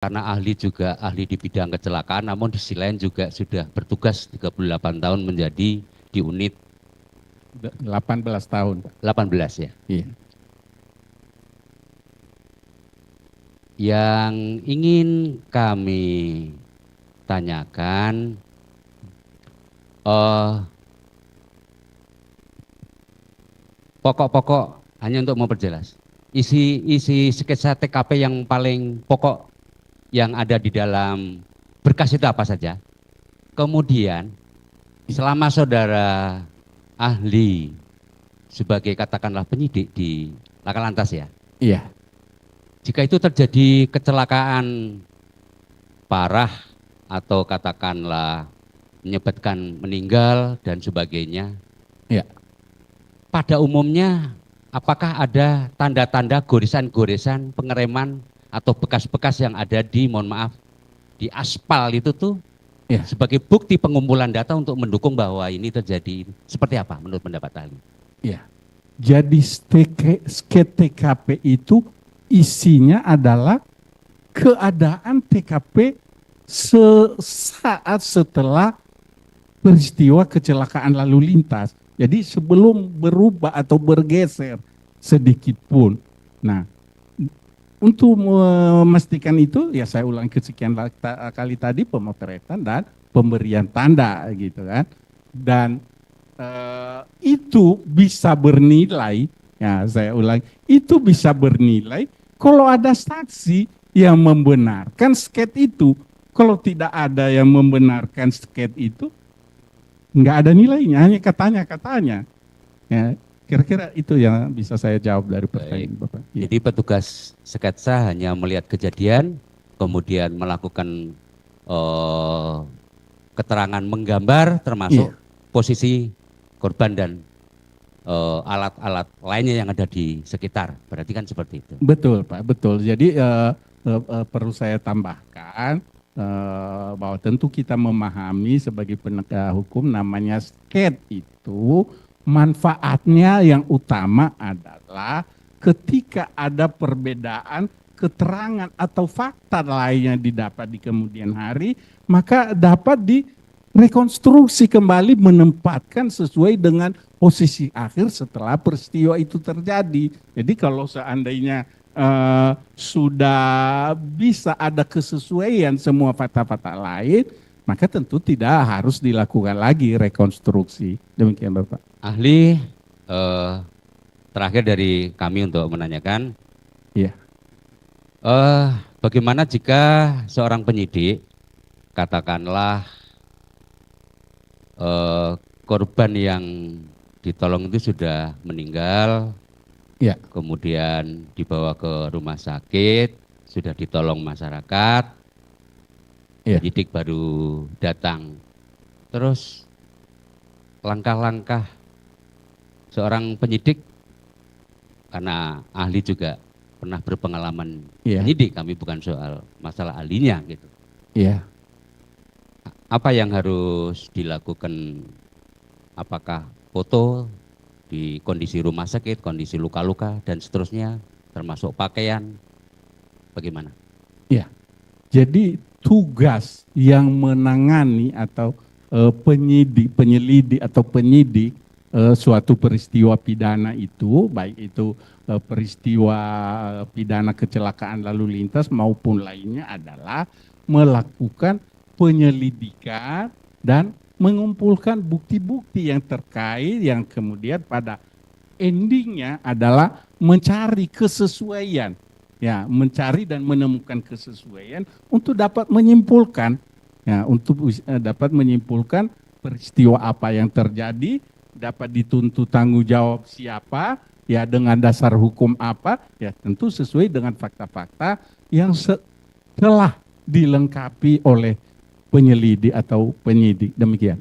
karena ahli juga ahli di bidang kecelakaan, namun di sisi lain juga sudah bertugas 38 tahun menjadi di unit 18 tahun, Pak. 18 ya. Iya. Yang ingin kami tanyakan, pokok-pokok hanya untuk memperjelas. Isi sketsa TKP yang paling pokok yang ada di dalam berkas itu apa saja. Kemudian selama saudara ahli sebagai katakanlah penyidik di Laka Lantas ya. Iya. Jika itu terjadi kecelakaan parah atau katakanlah menyebabkan meninggal dan sebagainya. Iya. Pada umumnya apakah ada tanda-tanda goresan-goresan pengereman atau bekas-bekas yang ada di, mohon maaf, di aspal itu tuh Ya. sebagai bukti pengumpulan data untuk mendukung bahwa ini terjadi? Seperti apa menurut pendapat ahli? Ya. Jadi sket TKP itu isinya adalah keadaan TKP sesaat setelah peristiwa kecelakaan lalu lintas. Jadi sebelum berubah atau bergeser sedikit pun. Nah, untuk memastikan itu, ya saya ulang kesekian kali tadi, pemotretan dan pemberian tanda gitu kan. Dan itu bisa bernilai, ya saya ulang, itu bisa bernilai kalau ada saksi yang membenarkan sket itu. Kalau tidak ada yang membenarkan sket itu, nggak ada nilainya, hanya katanya. Ya, kira-kira itu yang bisa saya jawab dari pertanyaan Bapak. Jadi petugas sketsa hanya melihat kejadian, kemudian melakukan keterangan menggambar termasuk posisi korban dan alat-alat lainnya yang ada di sekitar. Berarti kan seperti itu. Betul Pak, betul. Jadi perlu saya tambahkan bahwa tentu kita memahami sebagai penegak hukum namanya sket itu manfaatnya yang utama adalah ketika ada perbedaan keterangan atau fakta lainnya didapat di kemudian hari, maka dapat direkonstruksi kembali menempatkan sesuai dengan posisi akhir setelah peristiwa itu terjadi. Jadi kalau seandainya sudah bisa ada kesesuaian semua fakta-fakta lain, maka tentu tidak harus dilakukan lagi rekonstruksi. Demikian Bapak. Ahli, terakhir dari kami untuk menanyakan, Iya. Bagaimana jika seorang penyidik, katakanlah korban yang ditolong itu sudah meninggal, ya. Kemudian dibawa ke rumah sakit, sudah ditolong masyarakat, ya. penyidik baru datang. Terus langkah-langkah seorang penyidik, karena ahli juga pernah berpengalaman penyidik, kami bukan soal masalah ahlinya gitu. Iya. Apa yang harus dilakukan? Apakah foto di kondisi rumah sakit, kondisi luka-luka dan seterusnya, termasuk pakaian, bagaimana? Ya, jadi tugas yang menangani atau penyelidik atau penyidik suatu peristiwa pidana itu, baik itu peristiwa pidana kecelakaan lalu lintas maupun lainnya adalah melakukan penyelidikan dan mengumpulkan bukti-bukti yang terkait yang kemudian pada endingnya adalah mencari kesesuaian, ya, mencari dan menemukan kesesuaian untuk dapat menyimpulkan, ya, untuk dapat menyimpulkan peristiwa apa yang terjadi, dapat dituntut tanggung jawab siapa, ya, dengan dasar hukum apa, ya, tentu sesuai dengan fakta-fakta yang telah dilengkapi oleh penyelidik atau penyidik. Demikian.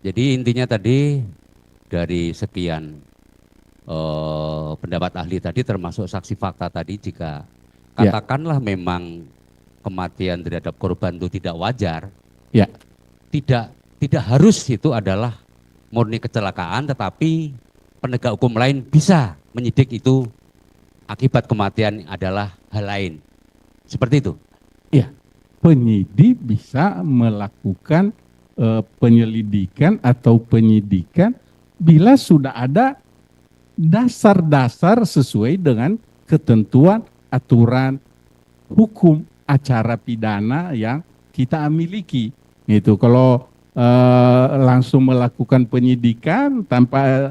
Jadi intinya tadi dari sekian pendapat ahli tadi termasuk saksi fakta tadi, jika katakanlah memang kematian terhadap korban itu tidak wajar, ya, tidak harus itu adalah murni kecelakaan, tetapi penegak hukum lain bisa menyidik itu akibat kematian adalah hal lain. Seperti itu. Iya, penyidik bisa melakukan penyelidikan atau penyidikan bila sudah ada dasar-dasar sesuai dengan ketentuan aturan hukum acara pidana yang kita miliki. Itu kalau langsung melakukan penyidikan tanpa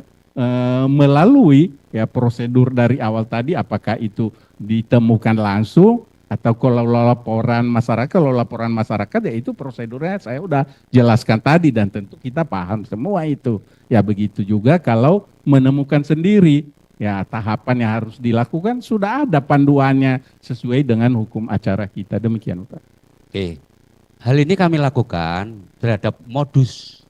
melalui ya prosedur dari awal tadi, apakah itu ditemukan langsung atau kalau laporan masyarakat ya itu prosedurnya saya udah jelaskan tadi dan tentu kita paham semua itu. Ya begitu juga kalau menemukan sendiri, ya tahapan yang harus dilakukan sudah ada panduannya sesuai dengan hukum acara kita. Demikian Pak. Oke. Hal ini kami lakukan terhadap modus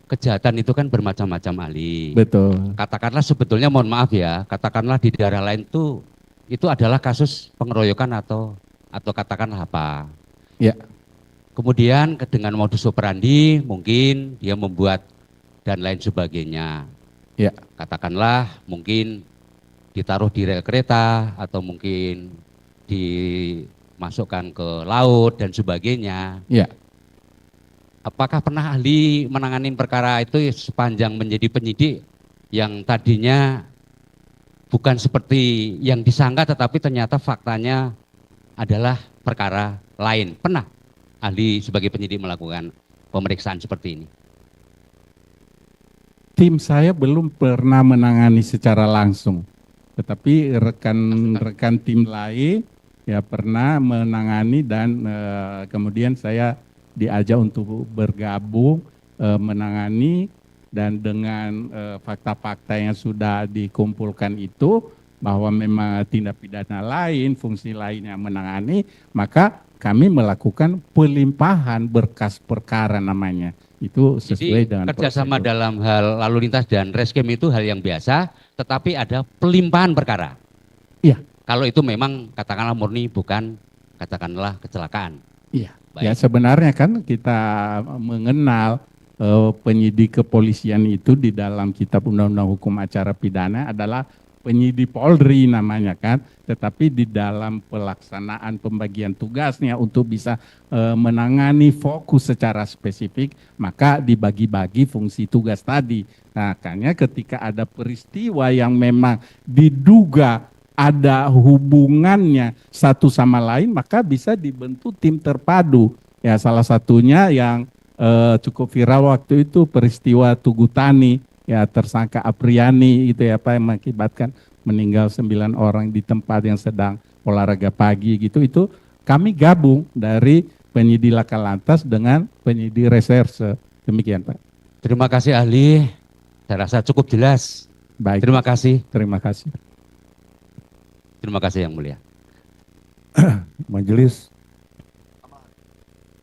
kejahatan itu kan bermacam-macam, ahli. Betul. Katakanlah sebetulnya, mohon maaf ya, katakanlah di daerah lain tuh itu adalah kasus pengeroyokan atau katakanlah apa. Ya. Kemudian dengan modus operandi mungkin dia membuat dan lain sebagainya. Ya. Katakanlah mungkin ditaruh di rel kereta atau mungkin dimasukkan ke laut dan sebagainya. Ya. Apakah pernah ahli menangani perkara itu sepanjang menjadi penyidik yang tadinya bukan seperti yang disangka tetapi ternyata faktanya adalah perkara lain? Pernah ahli sebagai penyidik melakukan pemeriksaan seperti ini? Tim saya belum pernah menangani secara langsung, tetapi rekan-rekan tim lain ya pernah menangani dan kemudian saya diajak untuk bergabung menangani, dan dengan fakta-fakta yang sudah dikumpulkan itu bahwa memang tindak pidana lain, fungsi lain yang menangani, maka kami melakukan pelimpahan berkas perkara namanya. Itu sesuai dengan kerjasama prosedur. dalam hal lalu lintas dan rescue itu hal yang biasa, tetapi ada pelimpahan perkara. Iya. Kalau itu memang katakanlah murni bukan katakanlah kecelakaan. Iya. Baik. Ya sebenarnya kan kita mengenal penyidik kepolisian itu di dalam Kitab Undang-Undang Hukum Acara Pidana adalah penyidik Polri namanya kan, tetapi di dalam pelaksanaan pembagian tugasnya untuk bisa menangani fokus secara spesifik, maka dibagi-bagi fungsi tugas tadi. Nah, makanya ketika ada peristiwa yang memang diduga ada hubungannya satu sama lain, maka bisa dibentuk tim terpadu. Ya, salah satunya yang cukup viral waktu itu peristiwa Tugu Tani, ya tersangka Apriani itu ya Pak, yang mengakibatkan meninggal 9 orang di tempat yang sedang olahraga pagi gitu. Itu kami gabung dari penyidik laka lantas dengan penyidik reserse. Demikian Pak. Terima kasih ahli, saya rasa cukup jelas. Baik. Terima kasih. Terima kasih. Terima kasih Yang Mulia. Majelis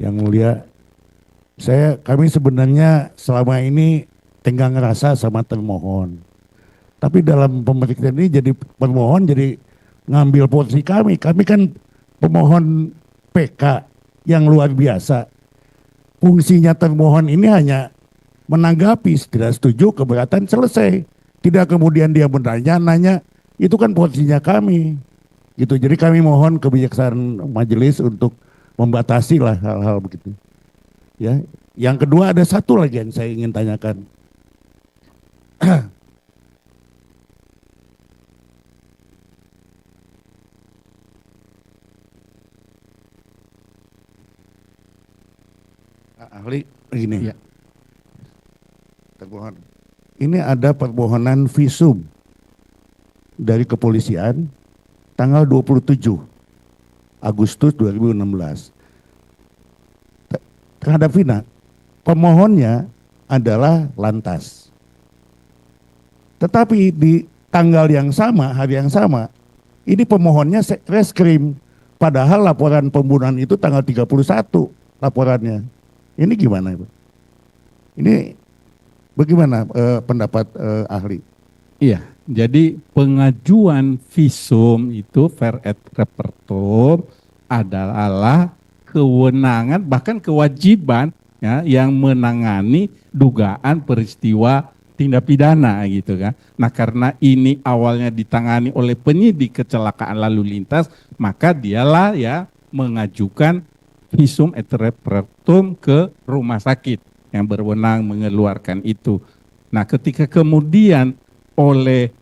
yang mulia, kami sebenarnya selama ini tenggang rasa sama termohon. Tapi dalam pemeriksaan ini jadi pemohon jadi ngambil posisi kami. Kami kan pemohon PK yang luar biasa. Fungsinya termohon ini hanya menanggapi, tidak setuju, keberatan, selesai. Tidak kemudian dia nanya, itu kan posisinya kami. Gitu. Jadi kami mohon kebijaksanaan majelis untuk membatasi lah hal-hal begitu. Ya. Yang kedua ada satu lagi yang saya ingin tanyakan. Ahli begini. Ya. Termohon. Ini ada permohonan visum dari kepolisian tanggal 27 Agustus 2016. Terhadap Vina, pemohonnya adalah Lantas. Tetapi di tanggal yang sama, hari yang sama, ini pemohonnya Reskrim. Padahal laporan pembunuhan itu tanggal 31 laporannya. Ini gimana Ibu? Ini bagaimana pendapat ahli? Iya, jadi pengajuan visum itu ver et repertum adalah kewenangan bahkan kewajiban ya yang menangani dugaan peristiwa tindak pidana gitu kan. Nah, karena ini awalnya ditangani oleh penyidik kecelakaan lalu lintas, maka dialah ya mengajukan visum et repertum ke rumah sakit yang berwenang mengeluarkan itu. Nah, ketika kemudian oleh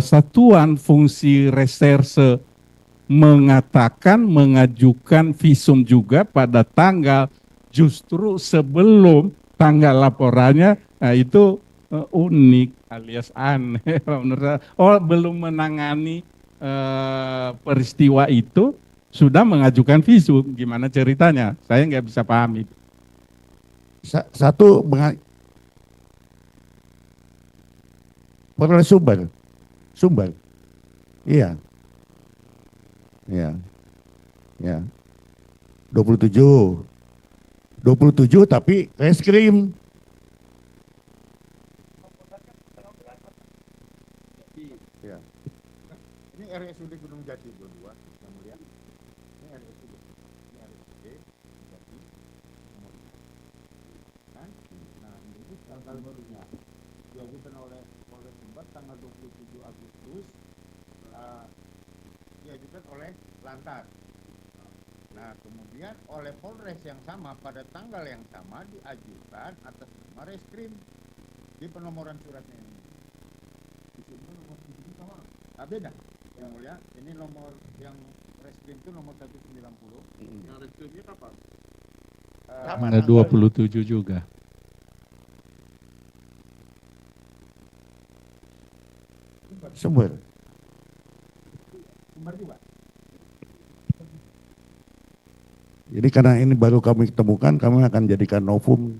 Satuan Fungsi Reserse mengatakan mengajukan visum juga pada tanggal justru sebelum tanggal laporannya, nah itu unik alias aneh menurut saya. Oh, belum menangani peristiwa itu sudah mengajukan visum, gimana ceritanya? Saya nggak bisa pahami. Satu peroleh sumber, iya, ya, ya, 27 tapi reskrim. Ya. Ini RSUD Gunung Jati 22 yang mulia. Ini RSUD, ini RSUD Gunung Jati. Nah, ini tanggal barunya diajukan oleh Polres Sumbar tanggal 27 Agustus, diajukan oleh Lantas. Nah, kemudian oleh Polres yang sama pada tanggal yang sama diajukan atas nama reskrim di penomoran suratnya ini. Di sini nomor 7 sama. Ah, beda. Yang mulia, ini nomor yang reskrim itu nomor 190. Yang reskrimnya kapan? Tanggal 27 juga. Sumber juga. Jadi karena ini baru kami temukan, kami akan jadikan novum.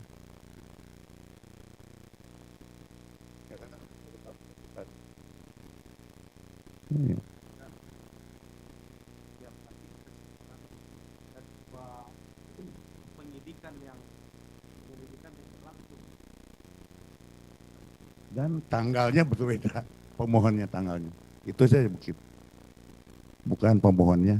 Dan tanggalnya berbeda, pemohonnya tanggalnya. Itu saja begitu. Bukan pemohonnya.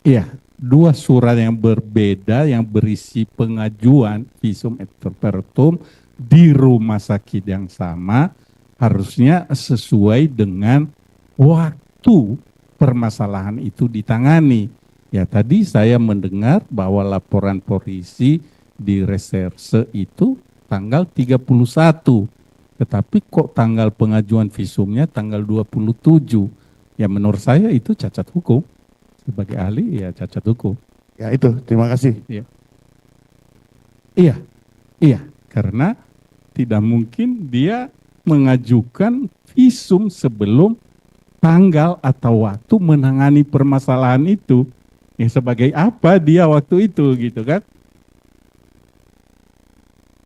Iya, dua surat yang berbeda yang berisi pengajuan visum et repertum di rumah sakit yang sama harusnya sesuai dengan waktu permasalahan itu ditangani. Ya, tadi saya mendengar bahwa laporan polisi di reserse itu tanggal 31. Tetapi kok tanggal pengajuan visumnya tanggal 27. Ya, menurut saya itu cacat hukum. Sebagai ahli ya cacat hukum. Ya itu, terima kasih. Iya, karena tidak mungkin dia mengajukan visum sebelum tanggal atau waktu menangani permasalahan itu. Ya, sebagai apa dia waktu itu gitu kan?